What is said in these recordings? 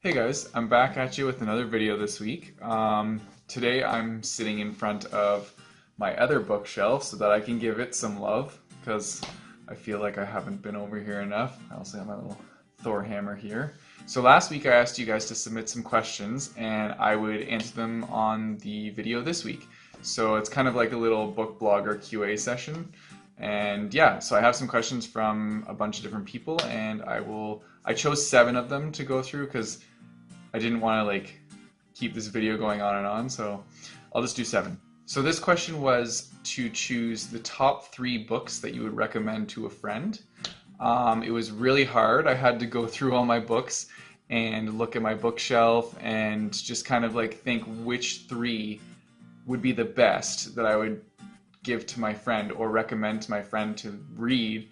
Hey guys, I'm back at you with another video this week. Today I'm sitting in front of my other bookshelf so that I can give it some love because I feel like I haven't been over here enough. I also have my little Thor hammer here. So last week I asked you guys to submit some questions and I would answer them on the video this week. So it's kind of like a little book blogger QA session. And yeah, so I have some questions from a bunch of different people and I chose 7 of them to go through because I didn't want to keep this video going on and on, so I'll just do 7. So this question was to choose the top 3 books that you would recommend to a friend. It was really hard. I had to go through all my books and look at my bookshelf and just kind of think which 3 would be the best that I would give to my friend or recommend to my friend to read,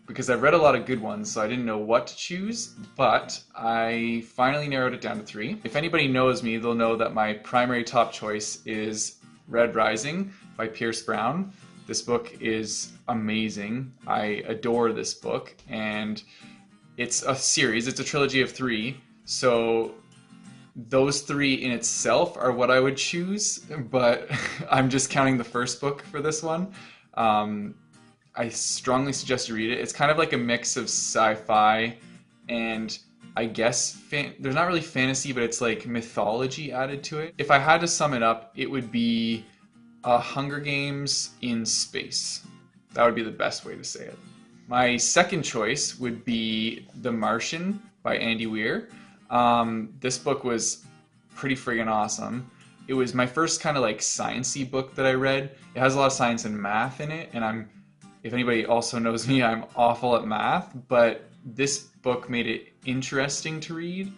because I've read a lot of good ones, so I didn't know what to choose, but I finally narrowed it down to 3. If anybody knows me, they'll know that my primary top choice is Red Rising by Pierce Brown. This book is amazing. I adore this book, and it's a series. It's a trilogy of 3, so those 3 in itself are what I would choose, but I'm just counting the first book for this one. I strongly suggest you read it. It's kind of like a mix of sci-fi and I guess there's not really fantasy, but it's like mythology added to it. If I had to sum it up, it would be Hunger Games in space. That would be the best way to say it. My second choice would be The Martian by Andy Weir. This book was pretty friggin' awesome. It was my first kind of science-y book that I read. It has a lot of science and math in it, and if anybody also knows me, I'm awful at math, but this book made it interesting to read.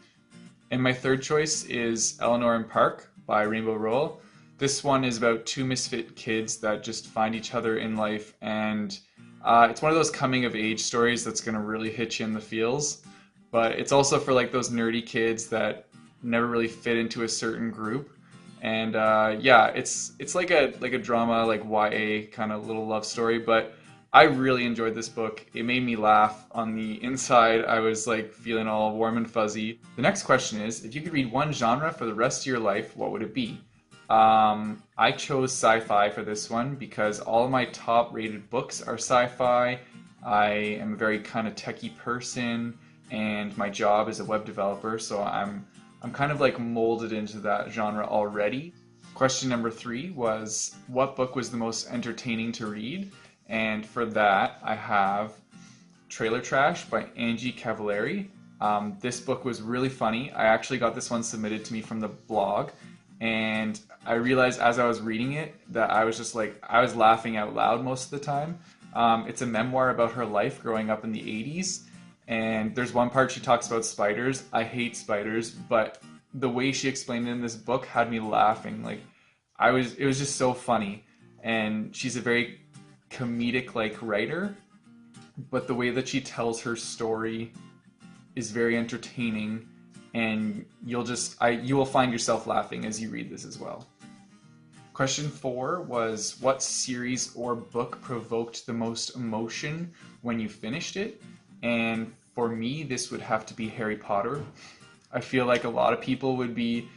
And my third choice is Eleanor Park by Rainbow Rowell. This one is about 2 misfit kids that just find each other in life, and it's one of those coming of age stories that's going to really hit you in the feels. But it's also for those nerdy kids that never really fit into a certain group. And yeah, it's like a drama, YA kind of little love story, but I really enjoyed this book. It made me laugh on the inside. I was feeling all warm and fuzzy. The next question is, if you could read one genre for the rest of your life, what would it be? I chose sci-fi for this one because all of my top rated books are sci-fi. I am a very kind of techie person and my job is a web developer, so I'm kind of molded into that genre already. Question number 3 was, what book was the most entertaining to read? And for that, I have Trailer Trash by Angie Cavallari. This book was really funny. I actually got this one submitted to me from the blog, and I realized as I was reading it that I was just I was laughing out loud most of the time. It's a memoir about her life growing up in the 80s, and there's one part she talks about spiders. I hate spiders, but the way she explained it in this book had me laughing. It was just so funny, and she's a very comedic writer, but the way that she tells her story is very entertaining, and you will find yourself laughing as you read this as well. Question 4 was, what series or book provoked the most emotion when you finished it? And for me, this would have to be Harry Potter. I feel like a lot of people would be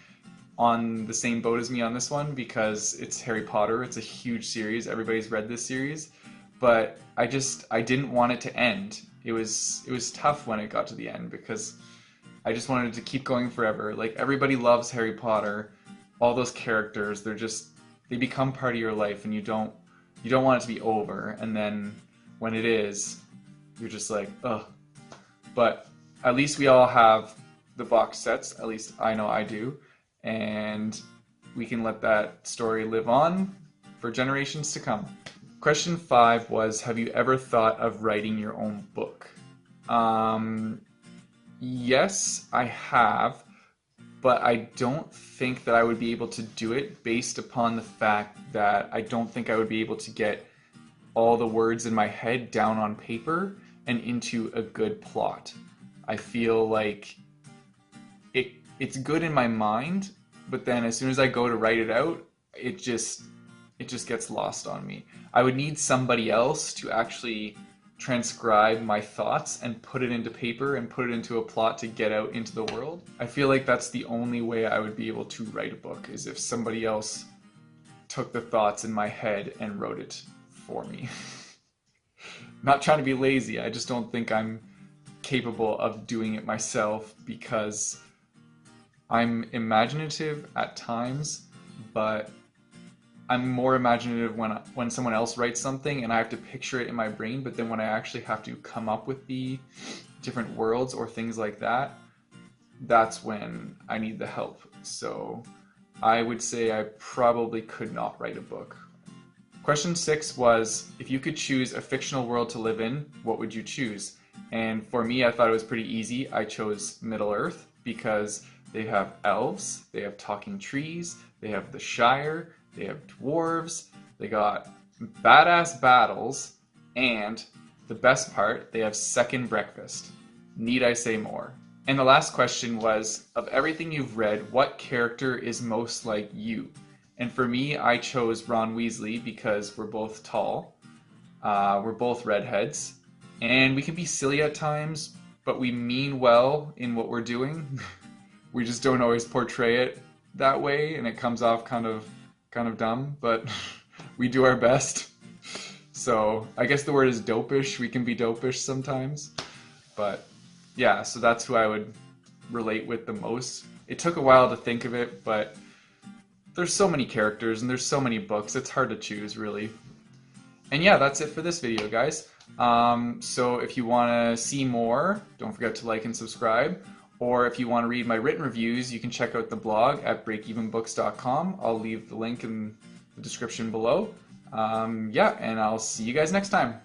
on the same boat as me on this one because it's Harry Potter. It's a huge series. Everybody's read this series, but I didn't want it to end. It was tough when it got to the end because I just wanted it to keep going forever. Everybody loves Harry Potter. All those characters, they become part of your life, and you don't want it to be over. And then when it is, you're just ugh. But at least we all have the box sets. At least I know I do. And we can let that story live on for generations to come. Question 5 was, have you ever thought of writing your own book? Yes, I have, but I don't think that I would be able to do it based upon the fact that I don't think I would be able to get all the words in my head down on paper and into a good plot. I feel like it's good in my mind, but then as soon as I go to write it out, it just gets lost on me. I would need somebody else to actually transcribe my thoughts and put it into paper and put it into a plot to get out into the world. I feel like that's the only way I would be able to write a book, is if somebody else took the thoughts in my head and wrote it for me. Not trying to be lazy, I just don't think I'm capable of doing it myself, because I'm imaginative at times, but I'm more imaginative when someone else writes something and I have to picture it in my brain, but then when I actually have to come up with the different worlds or things like that, that's when I need the help. So I would say I probably could not write a book. Question 6 was, if you could choose a fictional world to live in, what would you choose? And for me, I thought it was pretty easy. I chose Middle Earth because they have elves, they have talking trees, they have the Shire, they have dwarves, they got badass battles, and the best part, they have second breakfast. Need I say more? And the last question was, of everything you've read, what character is most like you? And for me, I chose Ron Weasley because we're both tall, we're both redheads, and we can be silly at times, but we mean well in what we're doing. We just don't always portray it that way, and it comes off kind of dumb, but we do our best. So I guess the word is dopish. We can be dopish sometimes, but yeah, so that's who I would relate with the most. It took a while to think of it, but there's so many characters and there's so many books, it's hard to choose, really. And yeah, that's it for this video, guys. So if you want to see more, don't forget to like and subscribe. Or if you want to read my written reviews, you can check out the blog at breakevenbooks.com. I'll leave the link in the description below. Yeah, and I'll see you guys next time.